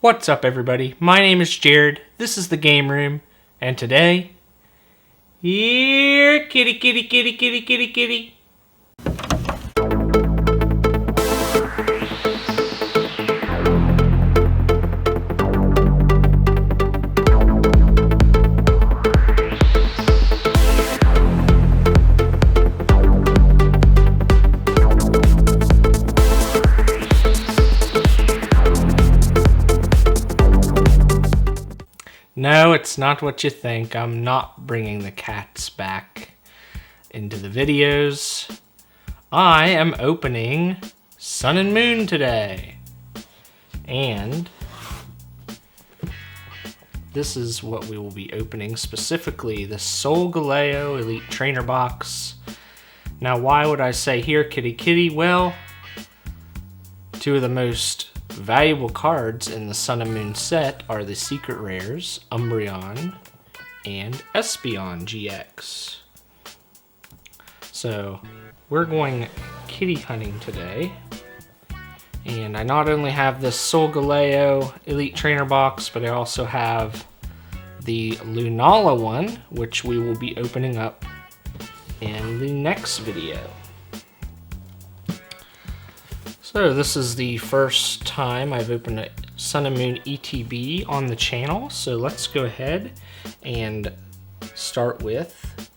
What's up, everybody? My name is Jared, this is the Game Room, and today, here, kitty, kitty, kitty, kitty, kitty, kitty. No, it's not what you think. I'm not bringing the cats back into the videos. I am opening Sun and Moon today. And this is what we will be opening, specifically the Solgaleo Elite Trainer Box. Now, why would I say here, kitty kitty? Well, two of the most valuable cards in the Sun and Moon set are the secret rares, Umbreon and Espeon GX. So we're going kitty hunting today. And I not only have this Solgaleo Elite Trainer box, but I also have the Lunala one, which we will be opening up in the next video. So this is the first time I've opened a Sun and Moon ETB on the channel, so let's go ahead and start with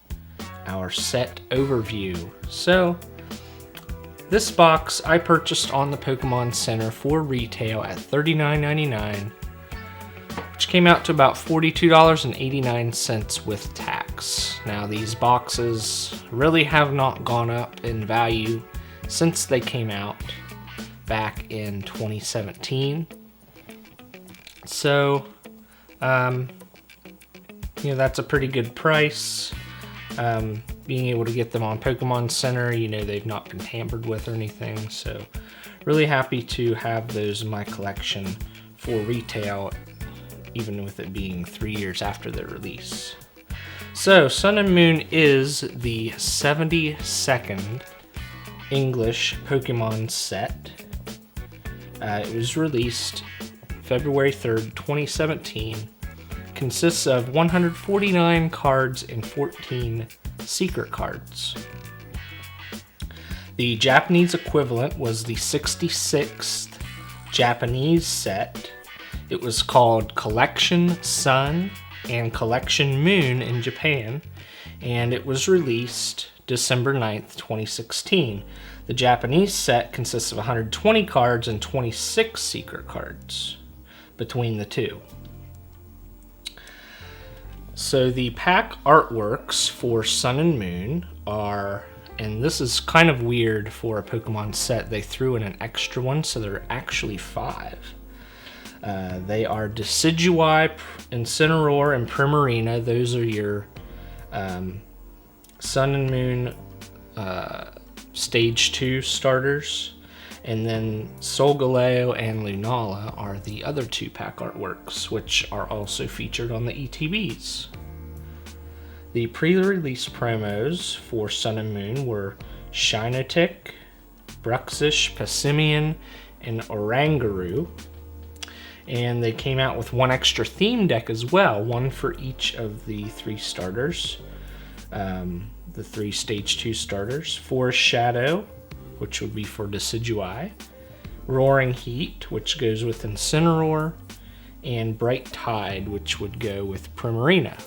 our set overview. So this box I purchased on the Pokémon Center for retail at $39.99, which came out to about $42.89 with tax. Now these boxes really have not gone up in value since they came out back in 2017. So, that's a pretty good price. Being able to get them on Pokémon Center, they've not been tampered with or anything. So, really happy to have those in my collection for retail, even with it being 3 years after their release. So, Sun and Moon is the 72nd English Pokémon set. It was released February 3rd, 2017. Consists of 149 cards and 14 secret cards. The Japanese equivalent was the 66th Japanese set. It was called Collection Sun and Collection Moon in Japan, and it was released December 9th, 2016. The Japanese set consists of 120 cards and 26 secret cards between the two. So the pack artworks for Sun and Moon are, and this is kind of weird for a Pokemon set, they threw in an extra one, so there are actually 5. They are Decidueye, Incineroar, and Primarina. Those are your Sun and Moon Stage 2 starters, and then Solgaleo and Lunala are the other 2 pack artworks, which are also featured on the ETBs. The pre-release promos for Sun and Moon were Shiinotic, Bruxish, Passimian, and Oranguru, and they came out with one extra theme deck as well, one for each of the 3 starters. The 3 Stage 2 starters, Forest Shadow, which would be for Decidueye, Roaring Heat, which goes with Incineroar, and Bright Tide, which would go with Primarina.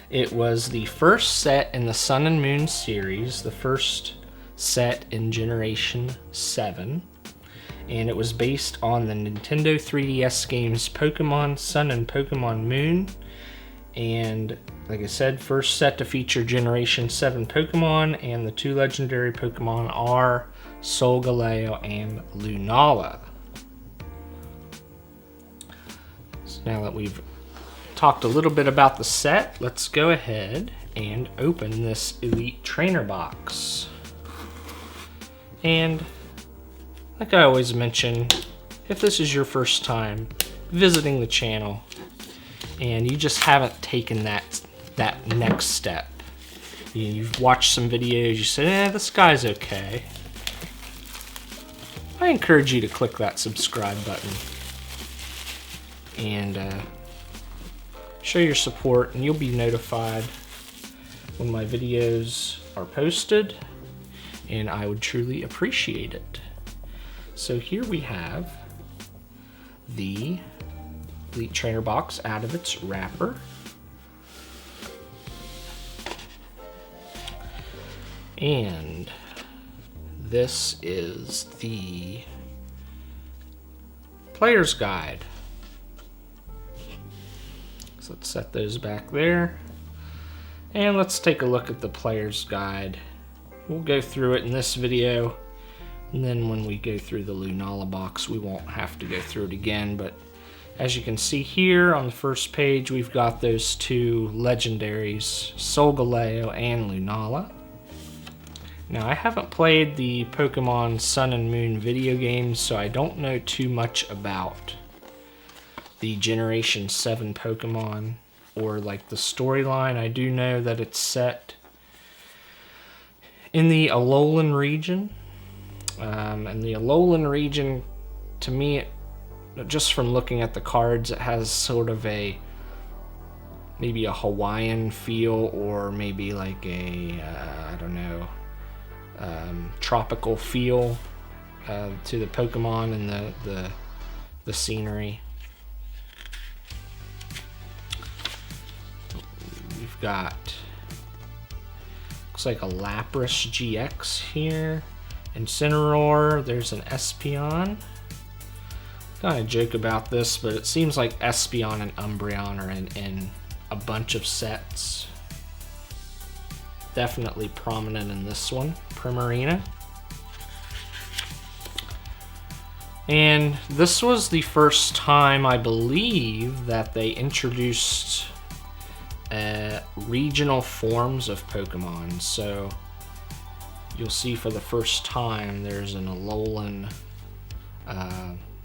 It was the first set in the Sun and Moon series, the first set in Generation 7, and it was based on the Nintendo 3DS games Pokémon Sun and Pokémon Moon, and like I said, first set to feature Generation 7 Pokemon, and the 2 legendary Pokemon are Solgaleo and Lunala. So now that we've talked a little bit about the set, let's go ahead and open this Elite Trainer box. And like I always mention, if this is your first time visiting the channel and you just haven't taken that next step, you've watched some videos, you said, this guy's okay, I encourage you to click that subscribe button and show your support, and you'll be notified when my videos are posted, and I would truly appreciate it. So here we have the Elite Trainer box out of its wrapper. And this is the player's guide. So let's set those back there. And let's take a look at the player's guide. We'll go through it in this video, and then when we go through the Lunala box, we won't have to go through it again. But as you can see here on the first page, we've got those two legendaries, Solgaleo and Lunala. Now, I haven't played the Pokemon Sun and Moon video games, so I don't know too much about the Generation 7 Pokemon or like the storyline. I do know that it's set in the Alolan region. And the Alolan region, to me, just from looking at the cards, it has sort of maybe a Hawaiian feel, or maybe like a, I don't know, tropical feel to the Pokemon and the scenery. We've got, looks like a Lapras GX here. Incineroar, there's an Espeon. Kind of joke about this, but it seems like Espeon and Umbreon are in a bunch of sets. Definitely prominent in this one, Primarina. And this was the first time, I believe, that they introduced regional forms of Pokemon. So you'll see for the first time there's an Alolan,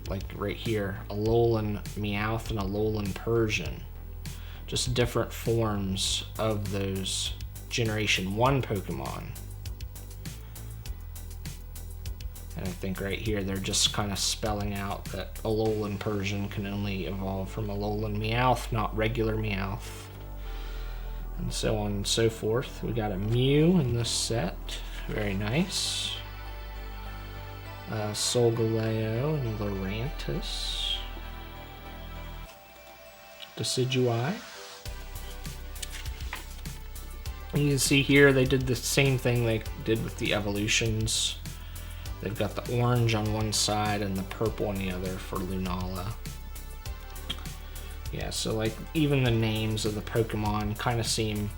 like right here, Alolan Meowth and Alolan Persian. Just different forms of those Generation 1 Pokemon. And I think right here they're just kind of spelling out that Alolan Persian can only evolve from Alolan Meowth, not regular Meowth. And so on and so forth. We got a Mew in this set. Very nice. Solgaleo and Lurantis. Decidueye. You can see here they did the same thing they did with the evolutions. They've got the orange on one side and the purple on the other for Lunala. Yeah, so like even the names of the Pokemon kind of seem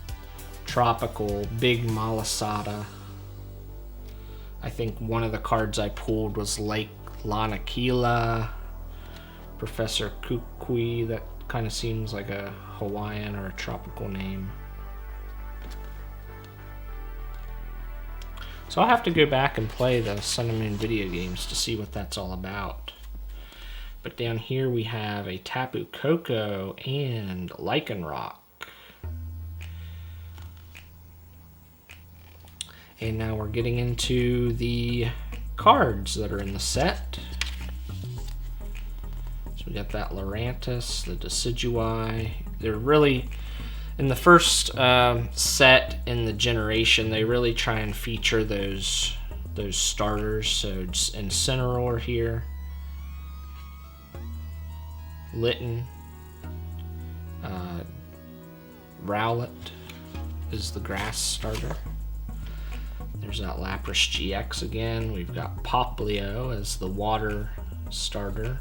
tropical. Big Malasada. I think one of the cards I pulled was Lake Lanakila. Professor Kukui, that kind of seems like a Hawaiian or a tropical name. So I'll have to go back and play the Sun and Moon video games to see what that's all about. But down here we have a Tapu Koko and Lycanroc. And now we're getting into the cards that are in the set. So we got that Lurantis, the Decidueye. They're really, in the first set in the generation, they really try and feature those starters. So just Incineroar here, Litten, Rowlet is the grass starter. There's that Lapras GX again. We've got Poplio as the water starter.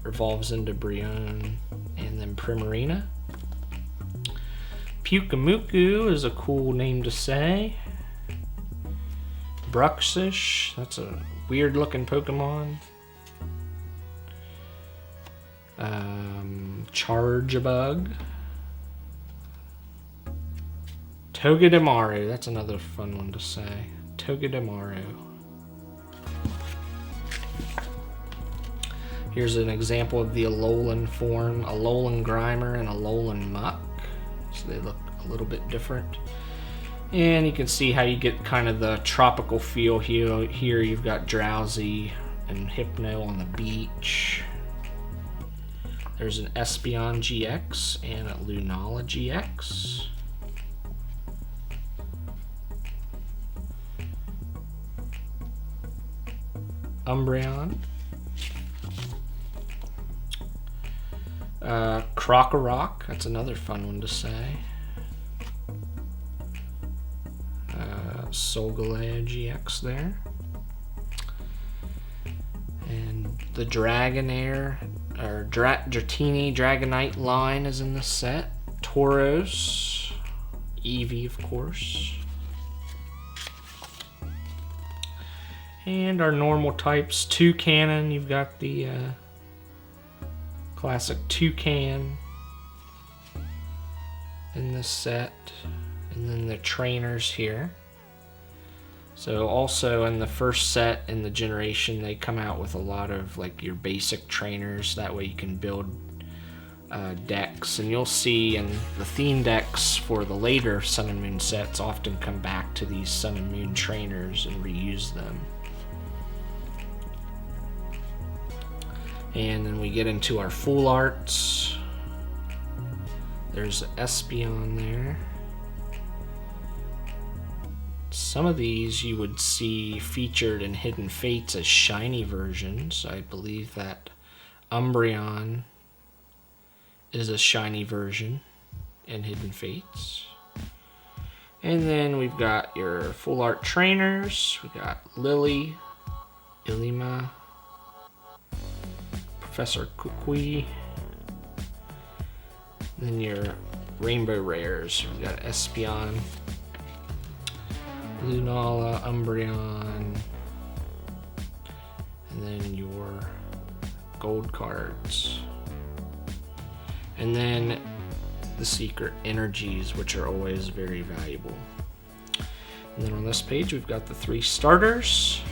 Evolves into Brionne, and then Primarina. Pyukumuku is a cool name to say. Bruxish, that's a weird looking Pokemon. Charjabug. Togedemaru, that's another fun one to say. Togedemaru. Here's an example of the Alolan form, Alolan Grimer and Alolan Muck. So they look a little bit different. And you can see how you get kind of the tropical feel here. Here you've got Drowsy and Hypno on the beach. There's an Espeon GX and a Lunala GX. Umbreon. Crocorock, that's another fun one to say. Solgaleo GX there. And the Dragonair, or Dratini Dragonite line is in the set. Tauros, Eevee of course. And our normal types, Toucanon, you've got the classic Toucan in this set. And then the trainers here. So also in the first set in the generation, they come out with a lot of like your basic trainers. That way you can build decks. And you'll see in the theme decks for the later Sun and Moon sets often come back to these Sun and Moon trainers and reuse them. And then we get into our full arts. There's Espeon there. Some of these you would see featured in Hidden Fates as shiny versions. I believe that Umbreon is a shiny version in Hidden Fates. And then we've got your full art trainers. We got Lily, Ilima, Professor Kukui. Then your rainbow rares. We've got Espeon, Lunala, Umbreon, and then your gold cards. And then the secret energies, which are always very valuable. And then on this page, we've got the 3 starters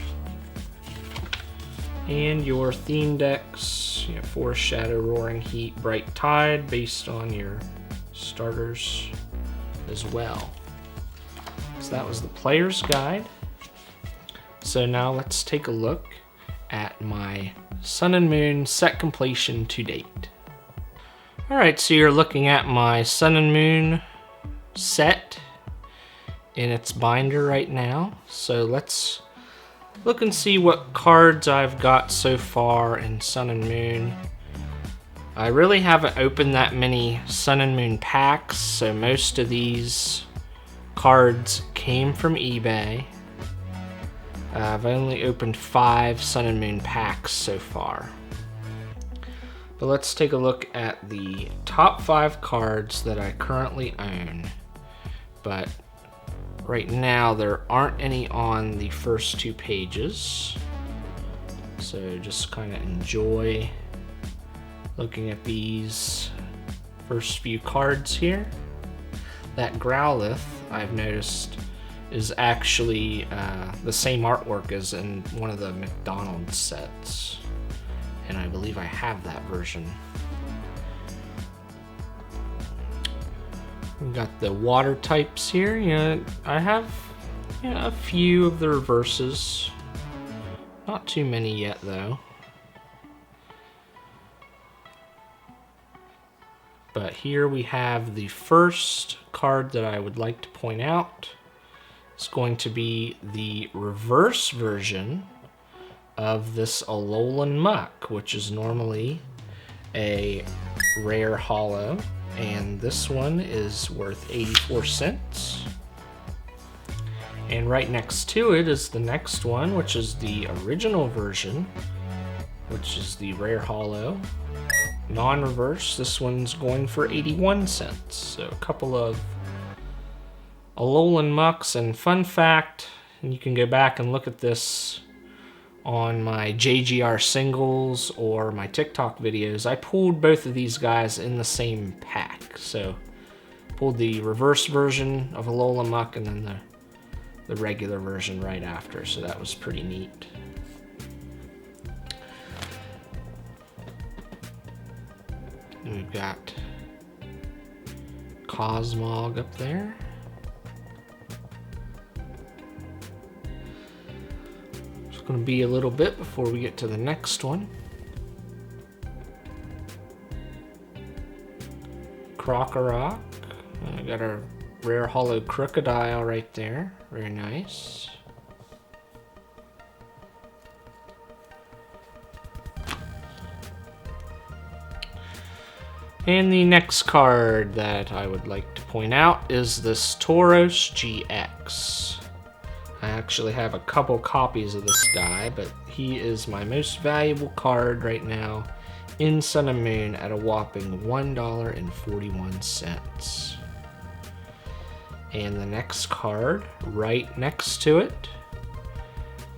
and your theme decks. You have Forest Shadow, Roaring Heat, Bright Tide, based on your starters as well. So that was the player's guide. So now let's take a look at my Sun and Moon set completion to date. Alright, so you're looking at my Sun and Moon set in its binder right now. So let's look and see what cards I've got so far in Sun and Moon. I really haven't opened that many Sun and Moon packs, so most of these cards came from eBay. I've only opened 5 Sun and Moon packs so far. But let's take a look at the top 5 cards that I currently own. But right now there aren't any on the first 2 pages. So just kind of enjoy looking at these first few cards here. That Growlithe, I've noticed, is actually the same artwork as in one of the McDonald's sets. And I believe I have that version. We've got the water types here. I have a few of the reverses. Not too many yet, though. But here we have the first card that I would like to point out. It's going to be the reverse version of this Alolan Muck, which is normally a rare holo, and this one is worth 84 cents. And right next to it is the next one, which is the original version, which is the rare holo. Non-reverse, this one's going for 81 cents. So a couple of Alolan Mucks, and fun fact, and you can go back and look at this on my JGR singles or my TikTok videos, I pulled both of these guys in the same pack. So pulled the reverse version of Alolan Muck and then the regular version right after, so that was pretty neat. And we've got Cosmog up there. Gonna be a little bit before we get to the next one. Crocorock. I got our rare hollow crocodile right there. Very nice. And the next card that I would like to point out is this Tauros GX. I actually have a couple copies of this guy, but he is my most valuable card right now in Sun and Moon at a whopping $1.41. And the next card right next to it,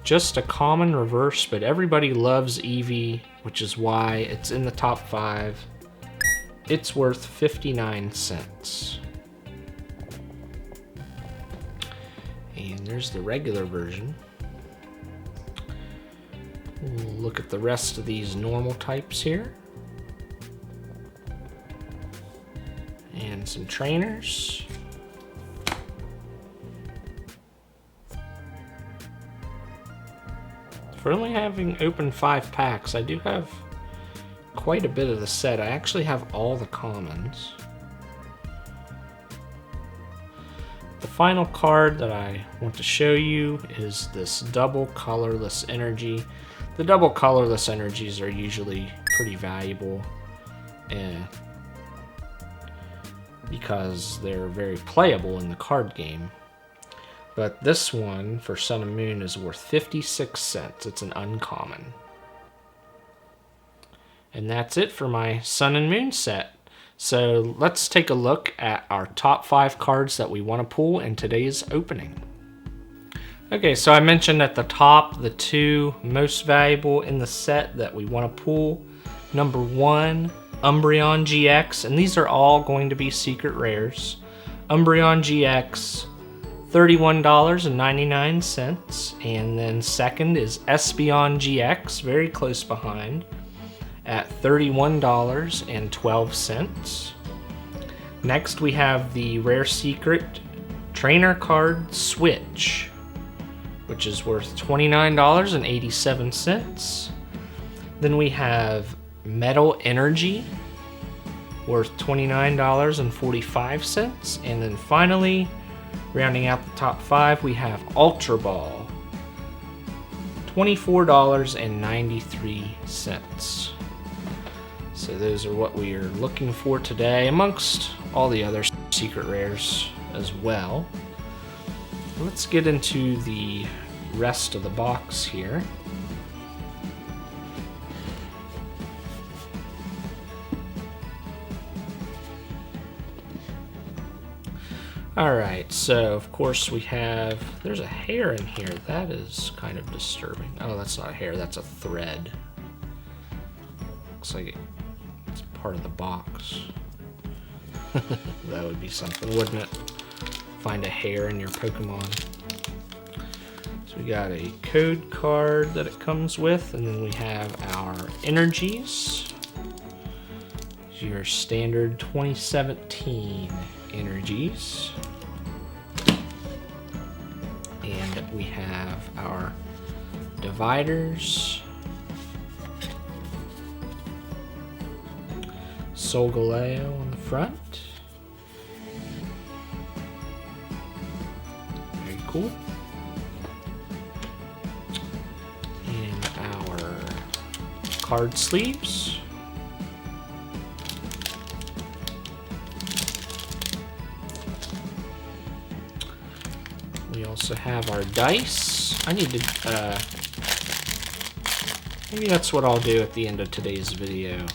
just a common reverse, but everybody loves Eevee, which is why it's in the top 5. It's worth 59 cents. And there's the regular version. We'll look at the rest of these normal types here. And some trainers. For only having opened 5 packs, I do have quite a bit of the set. I actually have all the commons. The final card that I want to show you is this double colorless energy. The double colorless energies are usually pretty valuable because they're very playable in the card game. But this one for Sun and Moon is worth 56 cents. It's an uncommon. And that's it for my Sun and Moon set. So let's take a look at our top 5 cards that we want to pull in today's opening. Okay, so I mentioned at the top the 2 most valuable in the set that we want to pull. Number 1, Umbreon GX, and these are all going to be secret rares. Umbreon GX, $31.99, and then second is Espeon GX, very close behind, at $31.12. Next we have the Rare Secret Trainer Card Switch, which is worth $29.87. Then we have Metal Energy, worth $29.45. And then finally, rounding out the top 5, we have Ultra Ball, $24.93. So those are what we are looking for today, amongst all the other secret rares as well. Let's get into the rest of the box here. Alright, so of course we have, there's a hair in here. That is kind of disturbing. Oh, that's not a hair, that's a thread. Looks like it's part of the box. That would be something, wouldn't it? Find a hair in your Pokemon. So we got a code card that it comes with, and then we have our energies. Your standard 2017 energies. And we have our dividers. Solgaleo on the front. Very cool. And our card sleeves. We also have our dice. I need to, maybe that's what I'll do at the end of today's video.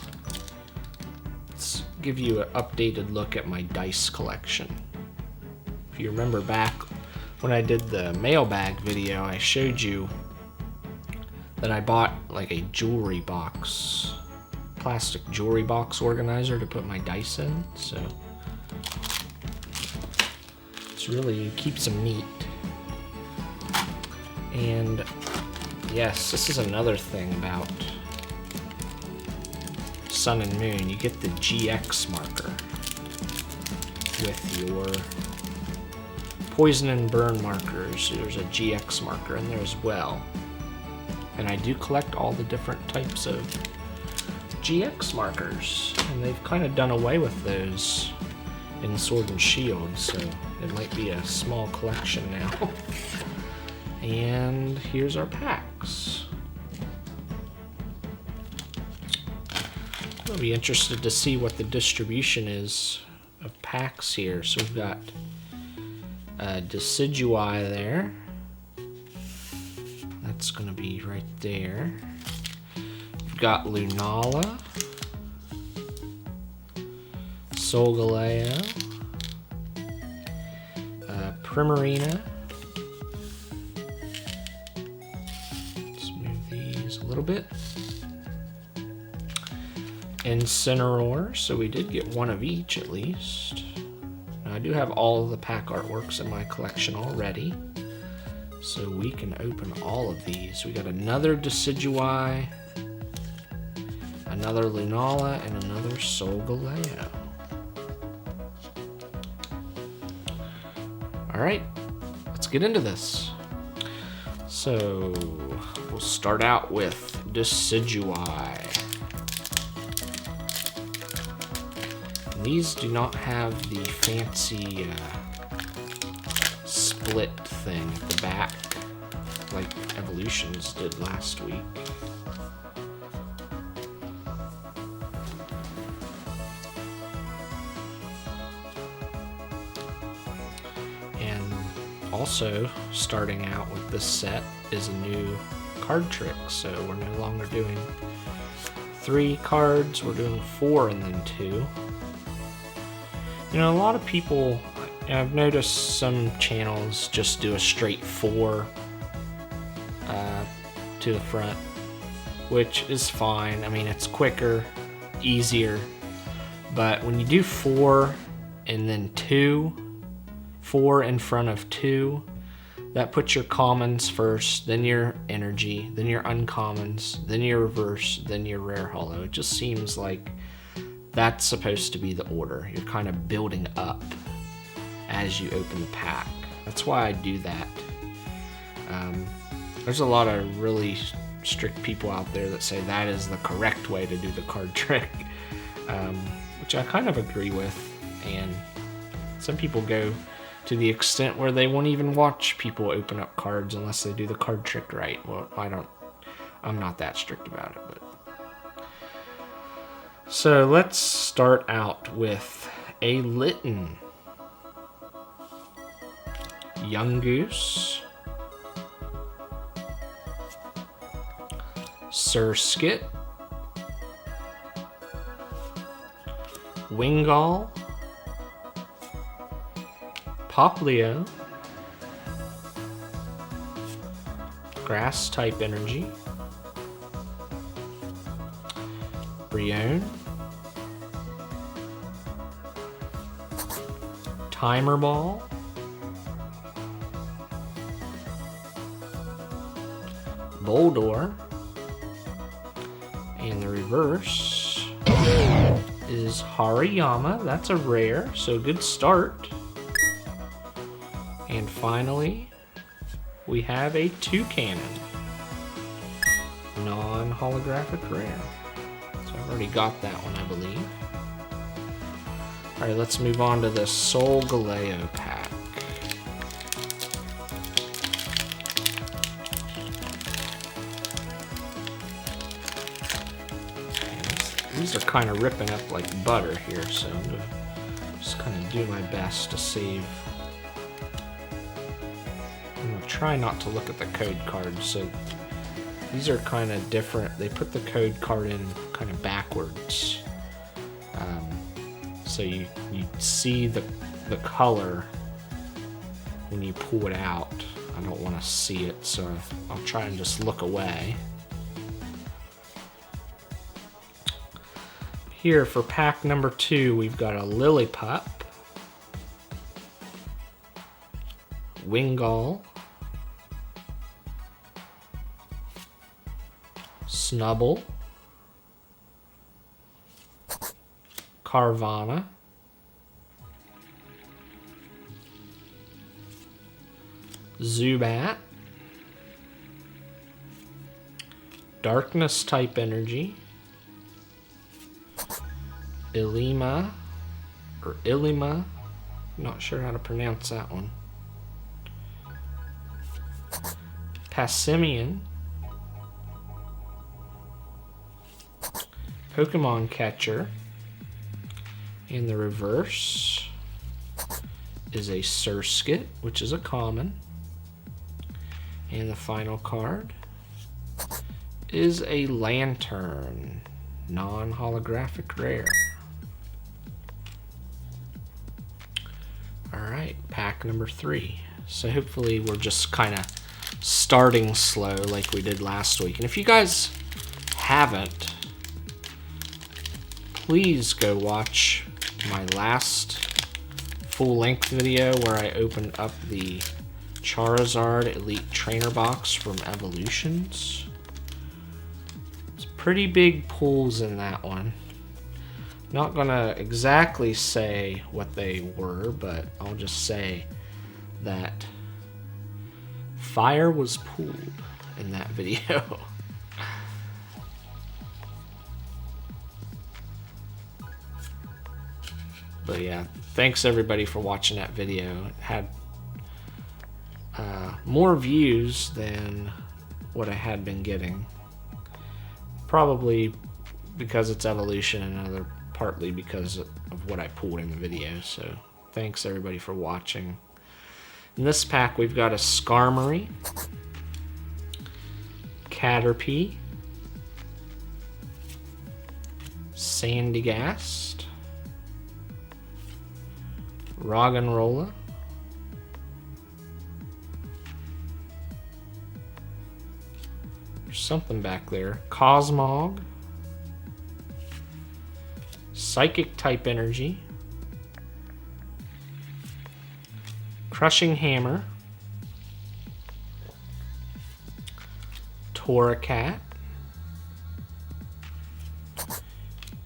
Let's give you an updated look at my dice collection. If you remember back when I did the mailbag video, I showed you that I bought like a jewelry box, plastic jewelry box organizer to put my dice in, so it's really keeps them neat. And yes, this is another thing about Sun and Moon. You get the GX marker with your poison and burn markers. There's a GX marker in there as well. And I do collect all the different types of GX markers, and they've kind of done away with those in Sword and Shield, so it might be a small collection now. And here's our packs. I'll be interested to see what the distribution is of packs here. So we've got Decidueye there. That's going to be right there. We've got Lunala, Solgaleo, Primarina. Let's move these a little bit. Incineroar, so we did get one of each at least. Now, I do have all of the pack artworks in my collection already, so we can open all of these. We got another Decidueye, another Lunala, and another Solgaleo. Alright, let's get into this. So, we'll start out with Decidueye. These do not have the fancy split thing at the back like Evolutions did last week. And also, starting out with this set is a new card trick, so we're no longer doing 3 cards, we're doing 4 and then 2. You know, a lot of people, I've noticed some channels just do a straight 4 to the front, which is fine. I mean, it's quicker, easier, but when you do 4 and then 2, 4 in front of 2, that puts your commons first, then your energy, then your uncommons, then your reverse, then your rare holo. It just seems like that's supposed to be the order. You're kind of building up as you open the pack. That's why I do that. There's a lot of really strict people out there that say that is the correct way to do the card trick, which I kind of agree with. And some people go to the extent where they won't even watch people open up cards unless they do the card trick right. Well, I'm not that strict about it, but. So let's start out with a Litten, Yungoos, Surskit, Wingull, Poplio, Grass type energy, Brion, Timer Ball, Boldor, and the reverse is Hariyama. That's a rare, so good start. And finally, we have a Toucannon, non-holographic rare. So I've already got that one, I believe. Alright, let's move on to the Solgaleo pack. These are kind of ripping up like butter here, so I'm going to just kind of do my best to save. I'm going to try not to look at the code cards. So these are kind of different. They put the code card in kind of backwards. So you see the color when you pull it out. I don't want to see it, so I'll try and just look away. Here for pack number 2, we've got a Lillipup, Wingull, Snubble, Carvana, Zubat, Darkness type energy. Ilima, or Ilima, not sure how to pronounce that one. Passimian. Pokemon Catcher. In the reverse is a Surskit, which is a common. And the final card is a Lantern, non-holographic rare. Alright, pack number 3. So hopefully we're just kind of starting slow like we did last week. And if you guys haven't, please go watch my last full-length video where I opened up the Charizard Elite Trainer box from Evolutions. It's pretty big pulls in that one. Not gonna exactly say what they were, but I'll just say that fire was pulled in that video. But yeah, thanks everybody for watching that video. It had more views than what I had been getting. Probably because it's Evolution and partly because of what I pulled in the video. So thanks everybody for watching. In this pack we've got a Skarmory, Caterpie, Sandygast, Roggenrola, there's something back there, Cosmog, Psychic type energy, Crushing Hammer, Torracat,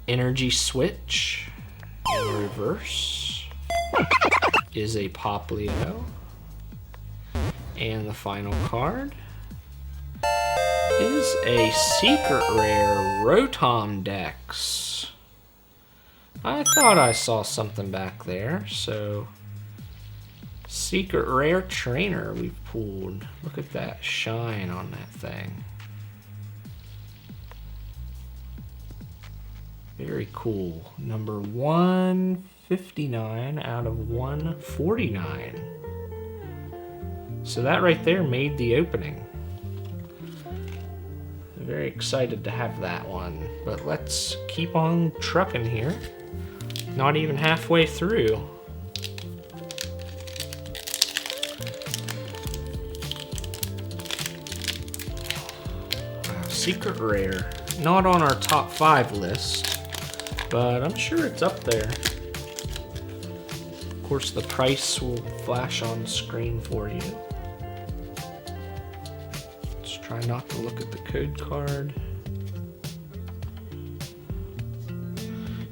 Energy Switch, in reverse is a Poplio, and the final card is a secret rare Rotom Dex. I thought I saw something back there, so secret rare trainer we've pulled. Look at that shine on that thing. Very cool. Number 159 out of 149. So that right there made the opening. Very excited to have that one. But let's keep on trucking here. Not even halfway through. Secret rare. Not on our top 5 list, but I'm sure it's up there. Of course, the price will flash on screen for you. Let's try not to look at the code card.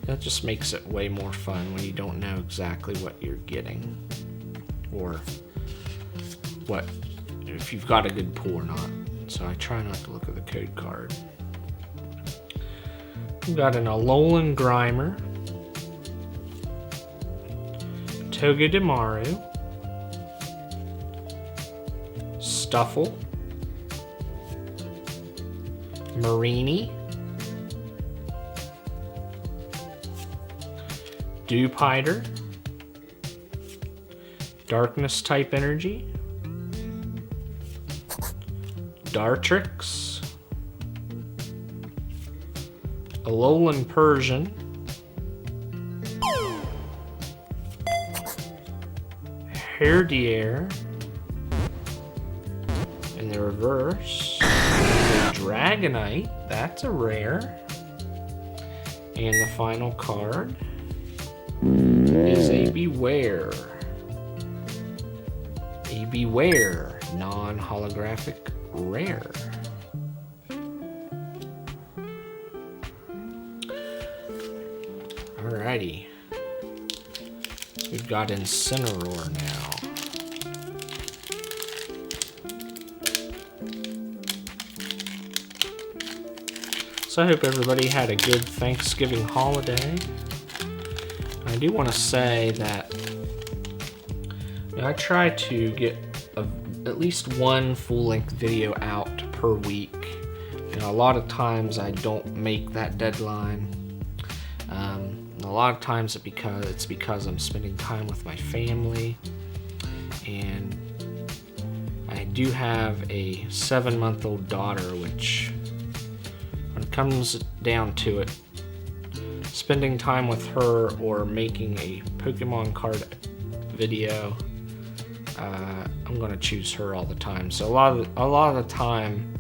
That just makes it way more fun when you don't know exactly what you're getting, or what, if you've got a good pull or not. So I try not to look at the code card. We've got an Alolan Grimer, Togedemaru, Stuffle, Marini, Dewpider, Darkness type energy, Dartrix, Alolan Persian, Herdier, in the reverse, a Dragonite, that's a rare, and the final card is a Beware. A Beware, non-holographic rare. Alrighty. We've got Incineroar now. So I hope everybody had a good Thanksgiving holiday. I do want to say that I try to get at least one full-length video out per week. A lot of times I don't make that deadline. A lot of times it's because I'm spending time with my family, and I do have a 7-month-old daughter, which, when it comes down to it, spending time with her or making a Pokemon card video, I'm gonna choose her all the time. So a lot of the time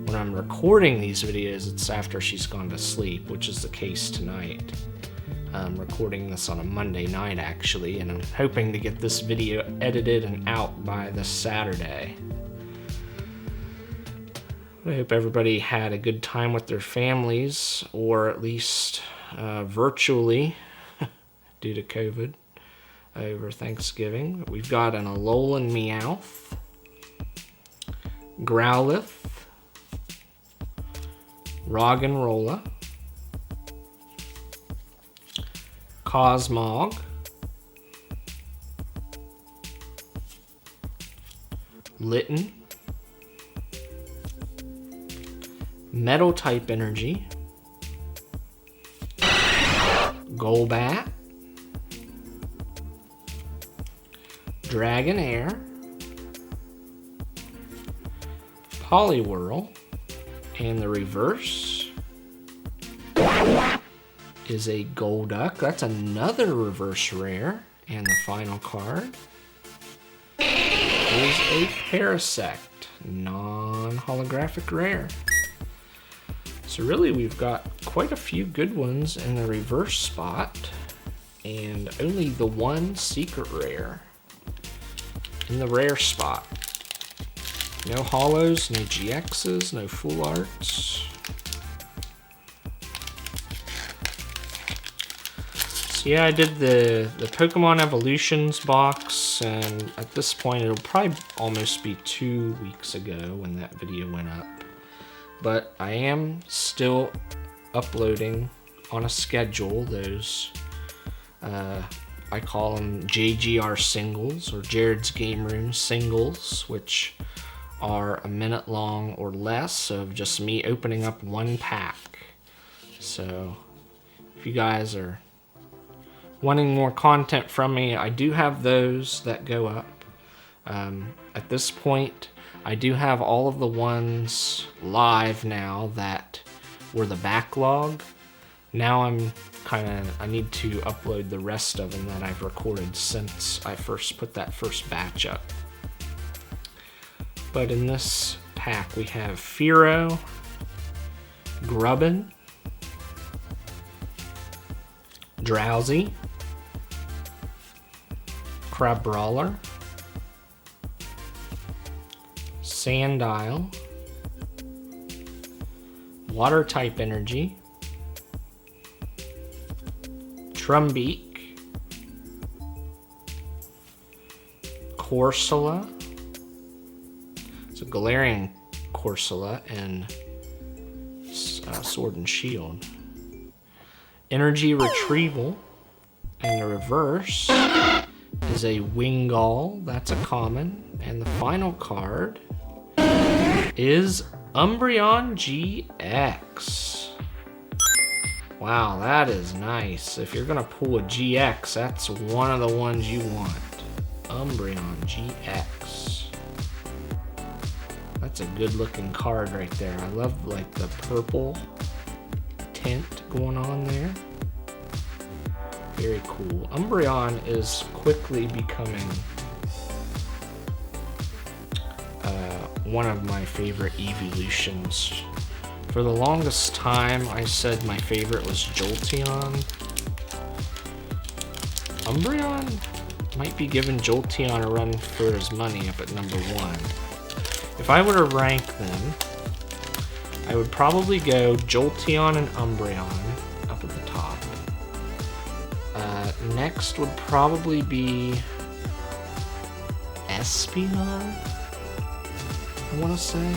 when I'm recording these videos, it's after she's gone to sleep, which is the case tonight. I'm recording this on a Monday night actually, and I'm hoping to get this video edited and out by this Saturday. I hope everybody had a good time with their families, or at least virtually due to COVID over Thanksgiving. We've got an Alolan Meowth, Growlithe, Roggenrola, Cosmog, Litten, Metal type energy, Golbat, Dragonair, Poliwhirl, and the reverse is a Golduck. That's another reverse rare. And the final card is a Parasect, non-holographic rare. So really we've got quite a few good ones in the reverse spot, and only the one secret rare in the rare spot. No holos, no GXs, no full arts. So yeah, I did the Pokemon Evolutions box, and at this point it'll probably almost be 2 weeks ago when that video went up. But I am still uploading on a schedule those, I call them JGR singles, or Jared's Game Room singles, which are a minute long or less of just me opening up one pack. So if you guys are wanting more content from me, I do have those that go up. At this point, I do have all of the ones live now that were the backlog. Now I need to upload the rest of them that I've recorded since I first put that first batch up. But in this pack we have Fearow, Grubbin, Drowsy, Crabrawler, Sandile, Water type energy, Trumbeak, Corsola. It's a Galarian Corsola and Sword and Shield. Energy Retrieval, and the reverse is a Wingull. That's a common. And the final card is Umbreon GX. Wow, that is nice. If you're gonna pull a GX, that's one of the ones you want. Umbreon GX. That's a good looking card right there. I love like the purple tint going on there. Very cool. Umbreon is quickly becoming one of my favorite evolutions. For the longest time, I said my favorite was Jolteon. Umbreon might be giving Jolteon a run for his money up at number 1. If I were to rank them, I would probably go Jolteon and Umbreon up at the top. Next would probably be Espeon, I want to say.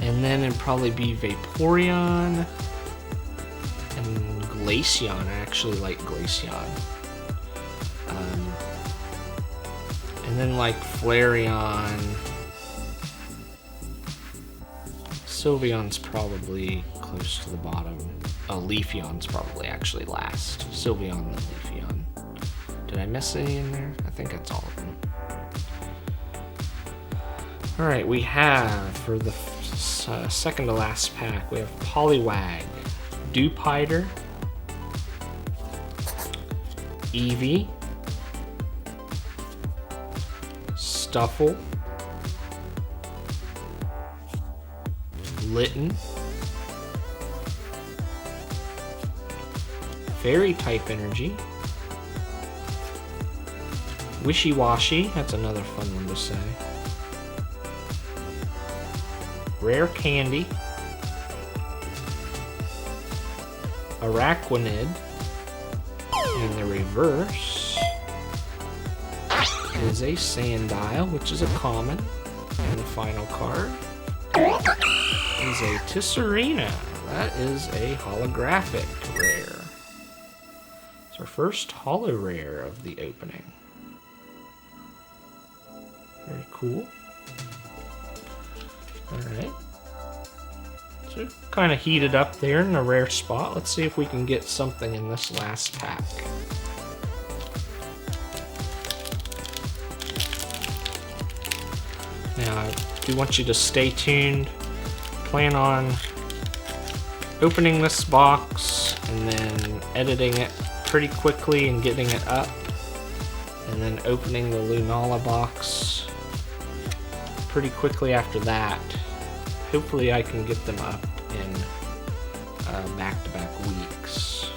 And then it'd probably be Vaporeon and Glaceon. I actually like Glaceon. And then like Flareon. Sylveon's probably close to the bottom. Oh, Leafeon's probably actually last. Sylveon and Leafeon. Did I miss any in there? I think that's all of them. Alright, we have, for the second to last pack, we have Poliwag, Dewpider, Eevee, Stuffle, Litten, Fairy type energy, Wishy-Washy, that's another fun one to say, Rare Candy, Araquanid, and the reverse is a Sandile, which is a common, and the final card is a Tisserina. That is a holographic rare. It's our first holo rare of the opening. Very cool. Alright. So kind of heated up there in a rare spot. Let's see if we can get something in this last pack. Now, I do want you to stay tuned. Plan on opening this box and then editing it pretty quickly and getting it up. And then opening the Lunala box pretty quickly after that. Hopefully I can get them up in back-to-back weeks.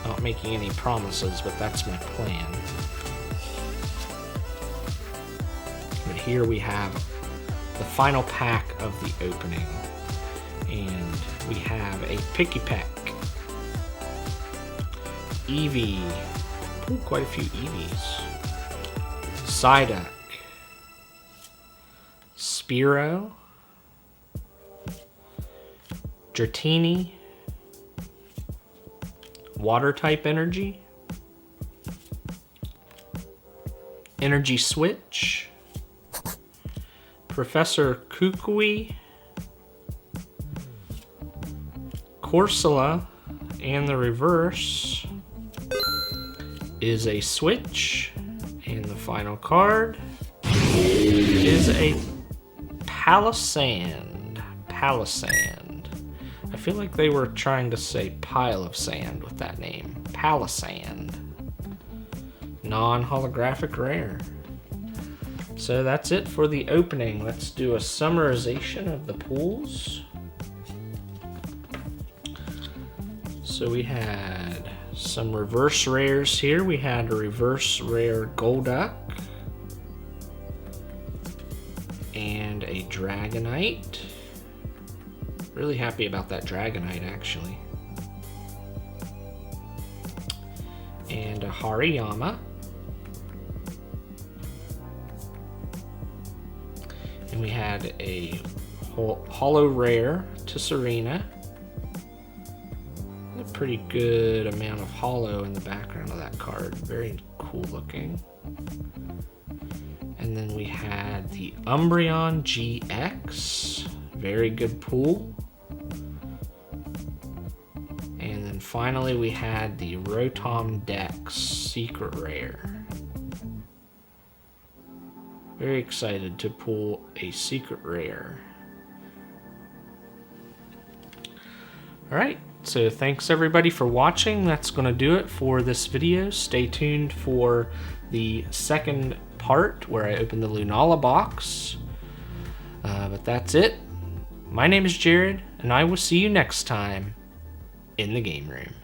Not making any promises, but that's my plan. But here we have the final pack of the opening. And we have a Pikipek, Eevee, ooh, quite a few Eevees, Psyduck, Spearow, Dratini, Water type energy, Energy Switch, Professor Kukui, Corsola, and the reverse is a Switch, and the final card is a Palisand. I feel like they were trying to say pile of sand with that name. Palisand. Non-holographic rare. So that's it for the opening. Let's do a summarization of the pools. So we had some reverse rares here. We had a reverse rare Golduck and a Dragonite. Really happy about that Dragonite, actually. And a Hariyama. And we had a holo rare Tisserina. A pretty good amount of holo in the background of that card. Very cool looking. And then we had the Umbreon GX. Very good pool. And then finally we had the Rotom Dex Secret Rare. Very excited to pull a Secret Rare. Alright, so thanks everybody for watching. That's going to do it for this video. Stay tuned for the second part where I open the Lunala box. But that's it. My name is Jared, and I will see you next time in the game room.